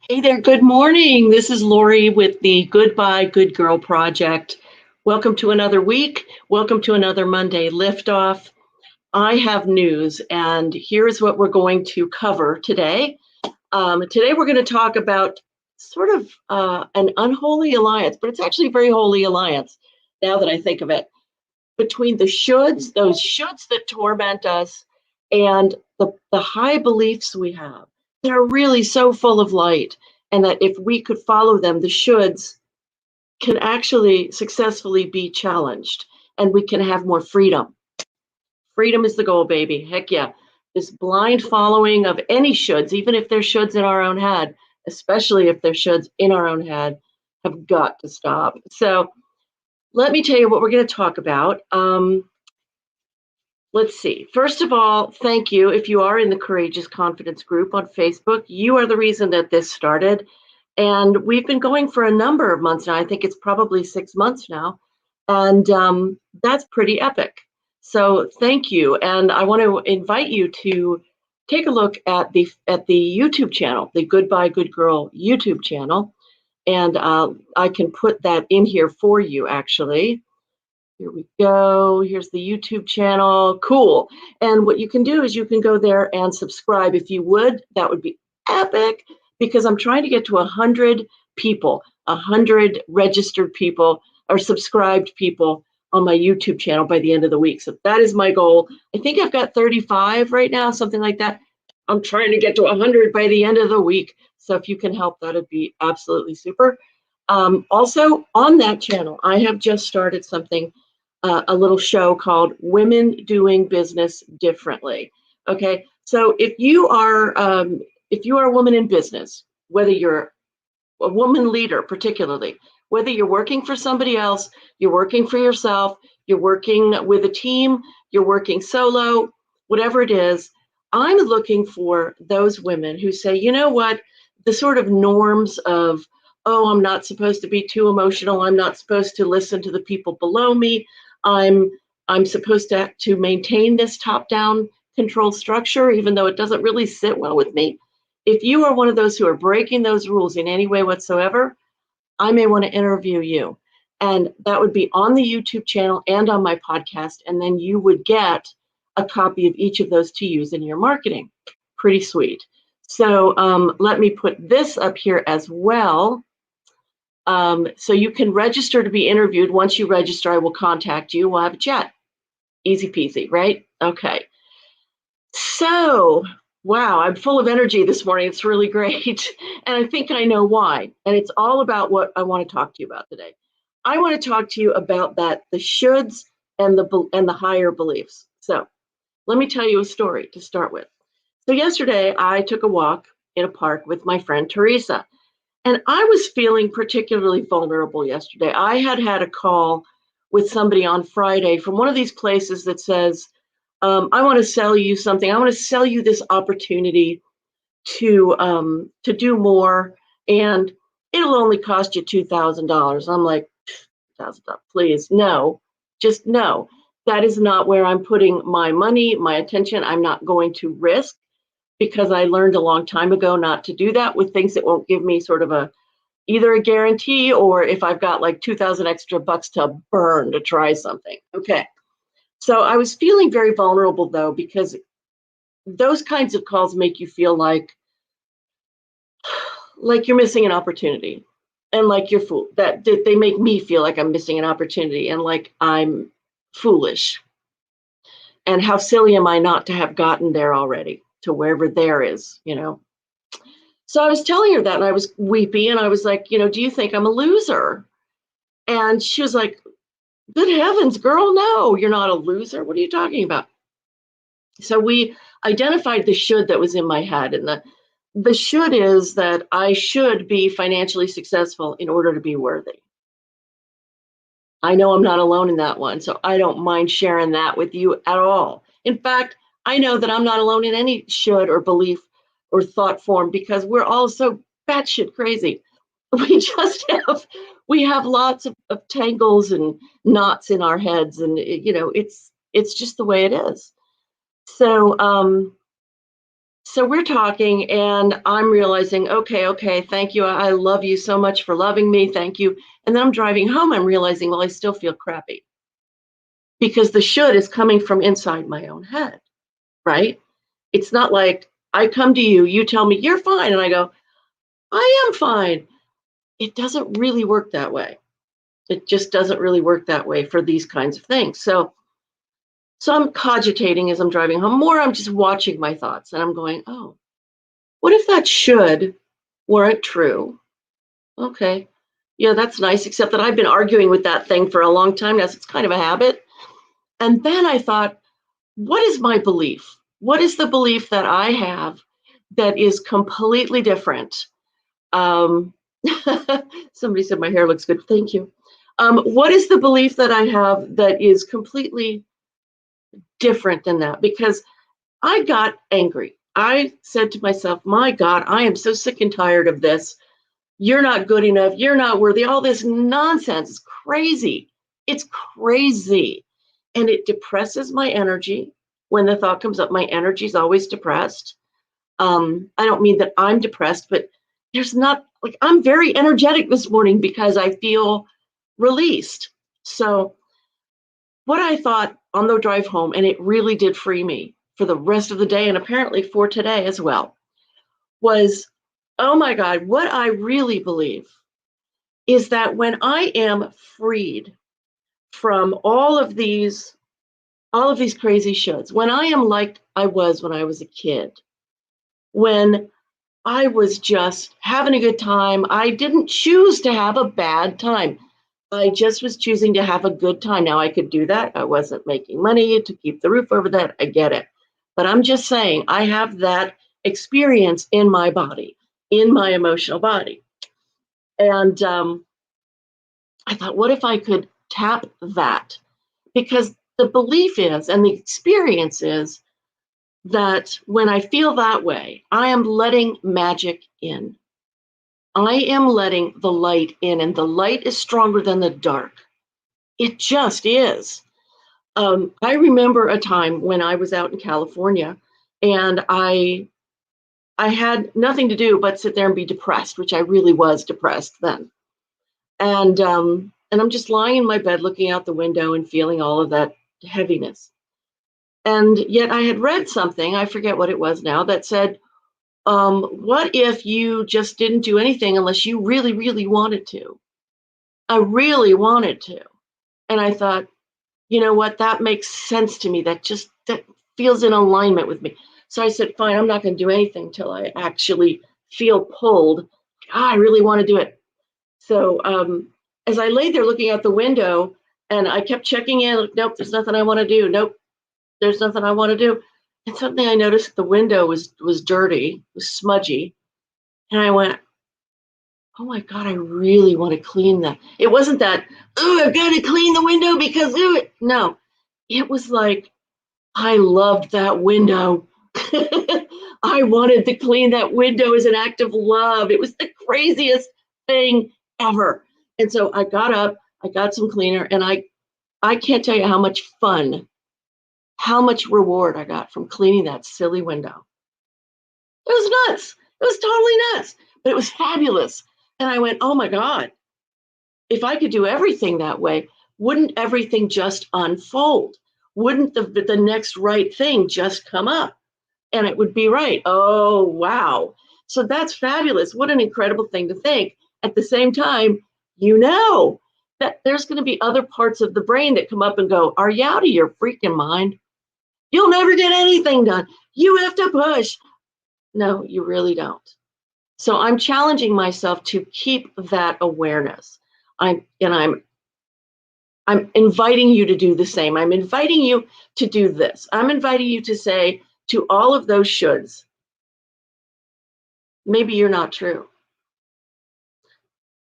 Hey there, good morning. This is Lori with the Goodbye Good Girl Project. Welcome to another week. Welcome to another Monday liftoff. I have news, and here's what we're going to cover today. Today, we're going to talk about sort of an unholy alliance, but it's actually a very holy alliance now that I think of it, between the shoulds, those shoulds that torment us, and the high beliefs we have. They're really so full of light, and that if we could follow them, the shoulds can actually successfully be challenged, and we can have more freedom. Freedom is the goal, baby. Heck yeah. This blind following of any shoulds, even if they're shoulds in our own head, especially if they're shoulds in our own head, have got to stop. So let me tell you what we're going to talk about. Let's see. First of all, thank you. If you are in the Courageous Confidence group on Facebook, you are the reason that this started. And we've been going for a number of months now. I think it's probably 6 months now. And that's pretty epic. So thank you. And I want to invite you to take a look at the YouTube channel, the Goodbye Good Girl YouTube channel. And I can put that in here for you, actually. Here we go. Here's the YouTube channel. Cool. And what you can do is you can go there and subscribe. If you would, that would be epic, because I'm trying to get to 100 people, 100 registered people or subscribed people on my YouTube channel by the end of the week. So that is my goal. I think I've got 35 right now, something like that. I'm trying to get to 100 by the end of the week. So if you can help, that'd be absolutely super. Also on that channel, I have just started something, a little show called Women Doing Business Differently. Okay, so if you are a woman in business, whether you're a woman leader, particularly, whether you're working for somebody else, you're working for yourself, you're working with a team, you're working solo, whatever it is, I'm looking for those women who say, you know what, the sort of norms of, oh, I'm not supposed to be too emotional, I'm not supposed to listen to the people below me, I'm supposed to maintain this top-down control structure, even though it doesn't really sit well with me. If you are one of those who are breaking those rules in any way whatsoever, I may want to interview you. And that would be on the YouTube channel and on my podcast. And then you would get a copy of each of those to use in your marketing. Pretty sweet. So let me put this up here as well. So you can register to be interviewed. Once you register, I will contact you. We'll have a chat. Easy peasy, right? Okay. So, wow, I'm full of energy this morning. It's really great. And I think I know why. And it's all about what I want to talk to you about today. I want to talk to you about that, the shoulds and the higher beliefs. So let me tell you a story to start with. So yesterday I took a walk in a park with my friend Teresa. And I was feeling particularly vulnerable yesterday. I had had a call with somebody on Friday from one of these places that says, I want to sell you something. I want to sell you this opportunity to do more, and it'll only cost you $2,000. I'm like, $2,000, please, no, just no. That is not where I'm putting my money, my attention. I'm not going to risk, because I learned a long time ago not to do that with things that won't give me sort of either a guarantee, or if I've got like 2,000 extra bucks to burn to try something. Okay. So I was feeling very vulnerable, though, because those kinds of calls make you feel like you're missing an opportunity, and like you're fool. That they make me feel like I'm missing an opportunity, and like I'm foolish. And how silly am I not to have gotten there already, to wherever there is, you know? So I was telling her that, and I was weepy, and I was like, do you think I'm a loser? And she was like, good heavens, girl, no, you're not a loser. What are you talking about? So we identified the should that was in my head. And the should is that I should be financially successful in order to be worthy. I know I'm not alone in that one, so I don't mind sharing that with you at all. In fact, I know that I'm not alone in any should or belief or thought form, because we're all so batshit crazy. We have lots of tangles and knots in our heads, and it's just the way it is. So So we're talking, and I'm realizing, okay, thank you. I love you so much for loving me. Thank you. And then I'm driving home. I'm realizing, well, I still feel crappy because the should is coming from inside my own head, right? It's not like I come to you, you tell me you're fine, and I go, I am fine. It doesn't really work that way. It just doesn't really work that way for these kinds of things. So I'm cogitating as I'm driving home. More, I'm just watching my thoughts, and I'm going, oh, what if that should weren't true? Okay. Yeah, that's nice, except that I've been arguing with that thing for a long time now, so it's kind of a habit. And then I thought, what is my belief? What is the belief that I have that is completely different? Um, Somebody said my hair looks good. Thank you. What is the belief that I have that is completely different than that? Because I got angry. I said to myself, my God, I am so sick and tired of this. You're not good enough. You're not worthy. All this nonsense. It's crazy. It's crazy. And it depresses my energy. When the thought comes up, my energy is always depressed. I don't mean that I'm depressed, but there's not like I'm very energetic this morning because I feel released. So, what I thought on the drive home, and it really did free me for the rest of the day and apparently for today as well, was oh my God, what I really believe is that when I am freed from all of these crazy shoulds, when I am like I was when I was a kid, when I was just having a good time, I didn't choose to have a bad time. I just was choosing to have a good time. Now I could do that. I wasn't making money to keep the roof over that. I get it. But I'm just saying I have that experience in my body, in my emotional body. And I thought, what if I could tap that? Because the belief is and the experience is that when I feel that way, I am letting magic in. I am letting the light in, and the light is stronger than the dark. It just is. I remember a time when I was out in California, and I had nothing to do but sit there and be depressed, which I really was depressed then. And I'm just lying in my bed looking out the window and feeling all of that heaviness. And yet I had read something, I forget what it was now, that said, what if you just didn't do anything unless you really, really wanted to? I really wanted to. And I thought, you know what, that makes sense to me. That feels in alignment with me. So I said, fine, I'm not going to do anything till I actually feel pulled. I really want to do it. So as I laid there looking out the window, and I kept checking in, nope, there's nothing I want to do. Nope, there's nothing I want to do. And suddenly I noticed the window was dirty, was smudgy, and I went, oh my God, I really want to clean that. It wasn't that, oh, I've got to clean the window because ooh, no, it was like I loved that window. I wanted to clean that window as an act of love. It was the craziest thing ever. And so I got up, I got some cleaner, and I can't tell you how much fun, how much reward I got from cleaning that silly window. It was nuts. It was totally nuts, but it was fabulous. And I went, oh my God, if I could do everything that way, wouldn't everything just unfold? Wouldn't the next right thing just come up and it would be right? Oh, wow. So that's fabulous. What an incredible thing to think. At the same time, you know that there's going to be other parts of the brain that come up and go, are you out of your freaking mind? You'll never get anything done. You have to push. No, you really don't. So I'm challenging myself to keep that awareness. I'm inviting you to do the same. I'm inviting you to do this. I'm inviting you to say to all of those shoulds, maybe you're not true.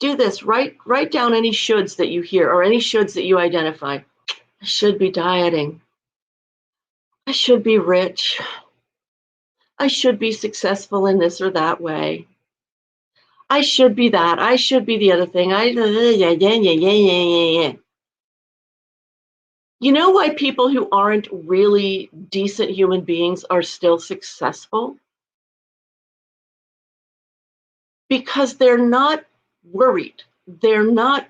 Do this. Write down any shoulds that you hear or any shoulds that you identify. I should be dieting. I should be rich. I should be successful in this or that way. I should be that. I should be the other thing. You know why people who aren't really decent human beings are still successful? because they're not worried. They're not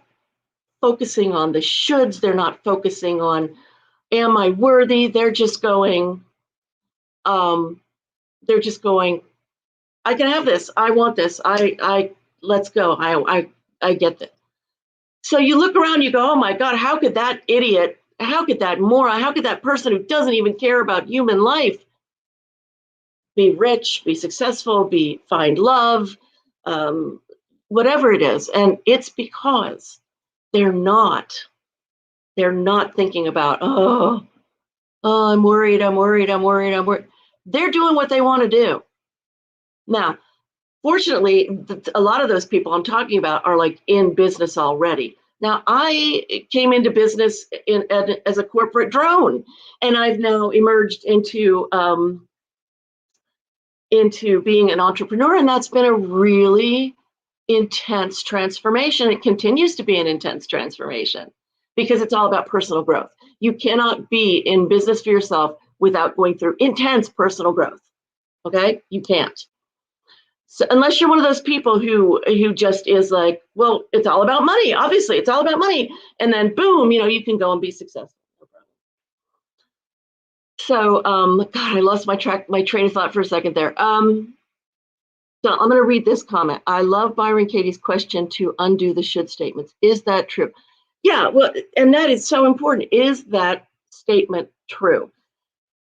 focusing on the shoulds. They're not focusing on, am I worthy? They're just going, um, I can have this. I want this. Let's go. I get this. So you look around, you go, oh my God, how could that idiot, how could that moron, how could that person who doesn't even care about human life be rich, be successful, find love, um, whatever it is. And it's because they're not thinking about, I'm worried, I'm worried, I'm worried, I'm worried. They're doing what they want to do. Now, fortunately, a lot of those people I'm talking about are like in business already. Now, I came into business as a corporate drone, and I've now emerged into being an entrepreneur, and that's been a really intense transformation. It continues to be an intense transformation because it's all about personal growth. You cannot be in business for yourself without going through intense personal growth. Okay, you can't. So unless you're one of those people who just is like, well, it's all about money. Obviously, it's all about money, and then boom, you can go and be successful. No problem. So, God, I lost my train of thought for a second there. So I'm going to read this comment. I love Byron Katie's question to undo the should statements. Is that true? Yeah, well, and that is so important. Is that statement true?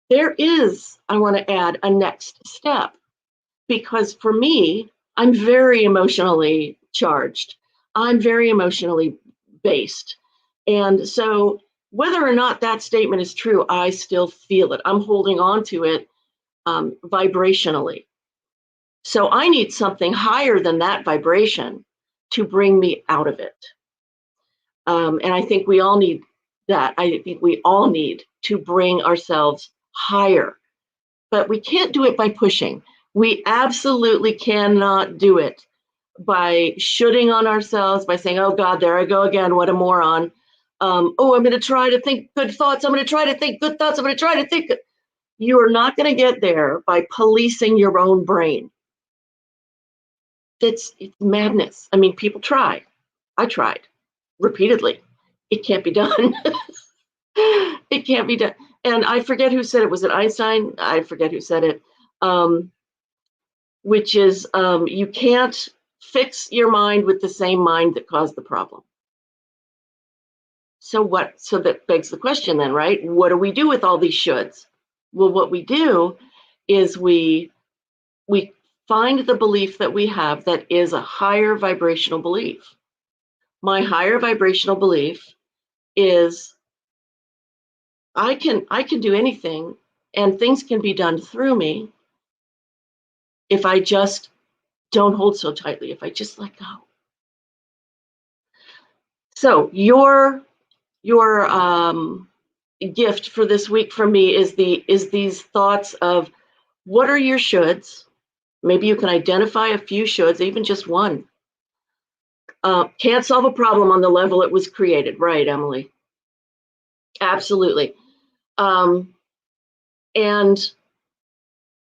There is, I want to add, a next step, because for me, I'm very emotionally charged. I'm very emotionally based. And so whether or not that statement is true, I still feel it. I'm holding on to it vibrationally. So I need something higher than that vibration to bring me out of it. And I think we all need that. I think we all need to bring ourselves higher, but we can't do it by pushing. We absolutely cannot do it by shooting on ourselves, by saying, oh God, there I go again, what a moron. I'm going to try to think good thoughts. I'm going to try to think good thoughts. I'm going to try to think. You are not going to get there by policing your own brain. It's madness. I mean, people try. I tried repeatedly. It can't be done. It can't be done. And I forget who said it. Was it Einstein? I forget who said it. Which is, you can't fix your mind with the same mind that caused the problem. So what? So that begs the question then, right? What do we do with all these shoulds? Well, what we do is we find the belief that we have that is a higher vibrational belief. My higher vibrational belief is I can do anything and things can be done through me if I just don't hold so tightly, if I just let go. So your gift for this week from me is these thoughts of what are your shoulds. Maybe you can identify a few shoulds, even just one. Can't solve a problem on the level it was created, right, Emily? Absolutely. And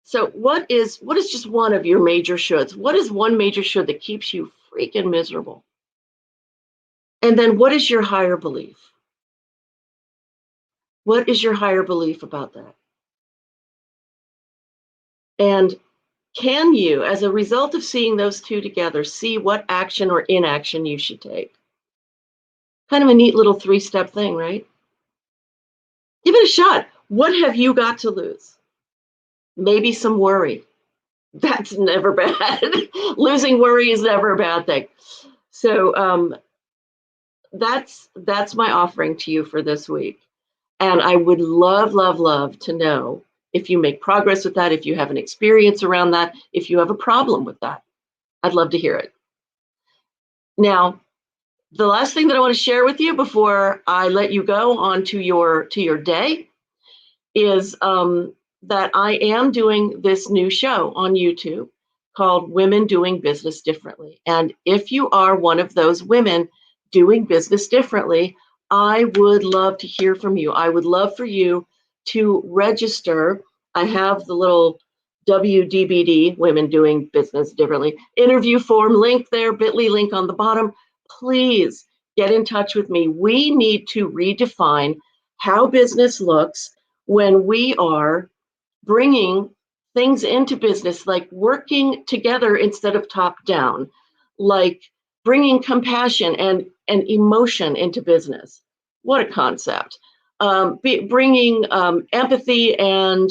so what is just one of your major shoulds? What is one major should that keeps you freaking miserable? And then what is your higher belief? What is your higher belief about that? And can you, as a result of seeing those two together, see what action or inaction you should take? Kind of a neat little 3-step thing, right? Give it a shot. What have you got to lose? Maybe some worry. That's never bad. Losing worry is never a bad thing. So that's my offering to you for this week. And I would love, love, love to know if you make progress with that, if you have an experience around that, if you have a problem with that. I'd love to hear it. Now, the last thing that I want to share with you before I let you go on to your day is that I am doing this new show on YouTube called Women Doing Business Differently. And if you are one of those women doing business differently, I would love to hear from you. I would love for you to register. I have the little WDBD, Women Doing Business Differently. Interview form, link there, bit.ly link on the bottom. Please get in touch with me. We need to redefine how business looks when we are bringing things into business, like working together instead of top down, like bringing compassion and emotion into business. What a concept. Bringing empathy and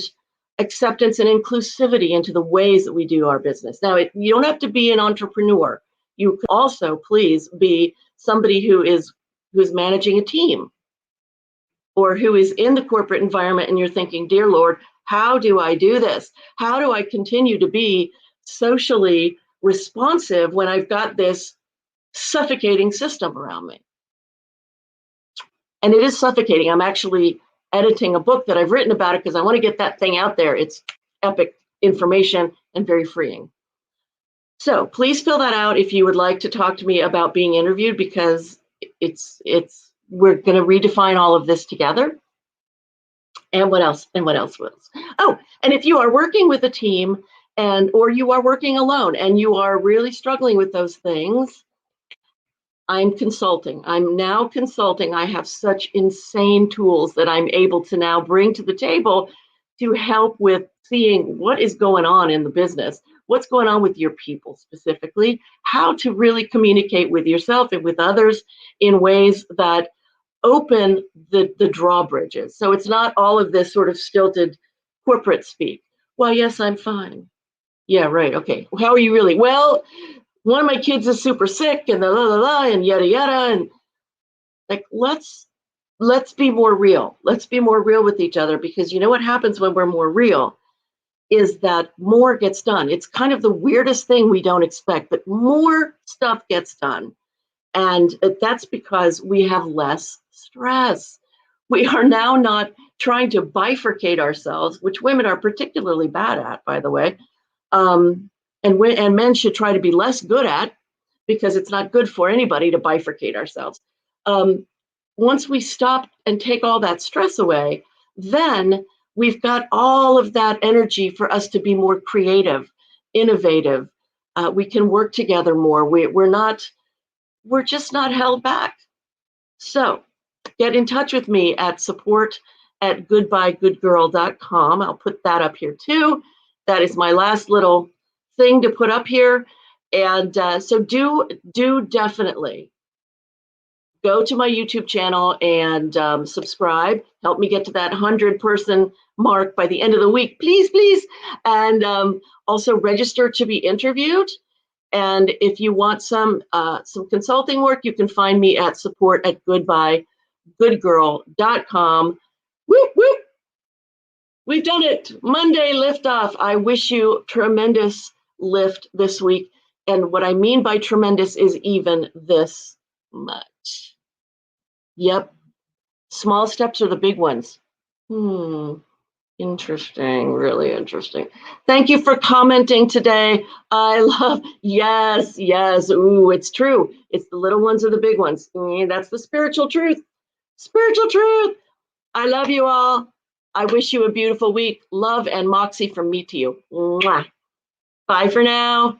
acceptance and inclusivity into the ways that we do our business. Now, you don't have to be an entrepreneur. You could also please be somebody who's managing a team, or who is in the corporate environment and you're thinking, dear Lord, how do I do this? How do I continue to be socially responsive when I've got this suffocating system around me? And it is suffocating. I'm actually editing a book that I've written about it because I want to get that thing out there. It's epic information and very freeing. So please fill that out if you would like to talk to me about being interviewed, because we're going to redefine all of this together. And what else? And what else? Oh, and if you are working with a team or you are working alone and you are really struggling with those things, I'm consulting. I'm now consulting. I have such insane tools that I'm able to now bring to the table to help with seeing what is going on in the business, what's going on with your people specifically, how to really communicate with yourself and with others in ways that open the drawbridges. So it's not all of this sort of stilted corporate speak. Well, yes, I'm fine. Yeah, right. Okay. How are you really? Well, one of my kids is super sick and and yada yada. And like, let's be more real. Let's be more real with each other, because you know what happens when we're more real is that more gets done. It's kind of the weirdest thing we don't expect, but more stuff gets done. And that's because we have less stress. We are now not trying to bifurcate ourselves, which women are particularly bad at, by the way. And men should try to be less good at, because it's not good for anybody to bifurcate ourselves. Once we stop and take all that stress away, then we've got all of that energy for us to be more creative, innovative. We can work together more. We're just not held back. So get in touch with me at support@goodbyegoodgirl.com. I'll put that up here too. That is my last little thing to put up here. And so do definitely go to my YouTube channel and subscribe. Help me get to that 100-person mark by the end of the week, please, please. And also register to be interviewed. And if you want some consulting work, you can find me at support@goodbyegoodgirl.com. Whoop, whoop. We've done it. Monday liftoff. I wish you tremendous lift this week. And what I mean by tremendous is even this much. Yep. Small steps are the big ones. Interesting, really interesting. Thank you for commenting today. I love, yes. Ooh, it's true. It's the little ones are the big ones. That's the spiritual truth. Spiritual truth. I love you all. I wish you a beautiful week. Love and Moxie from me to you. Mwah. Bye for now.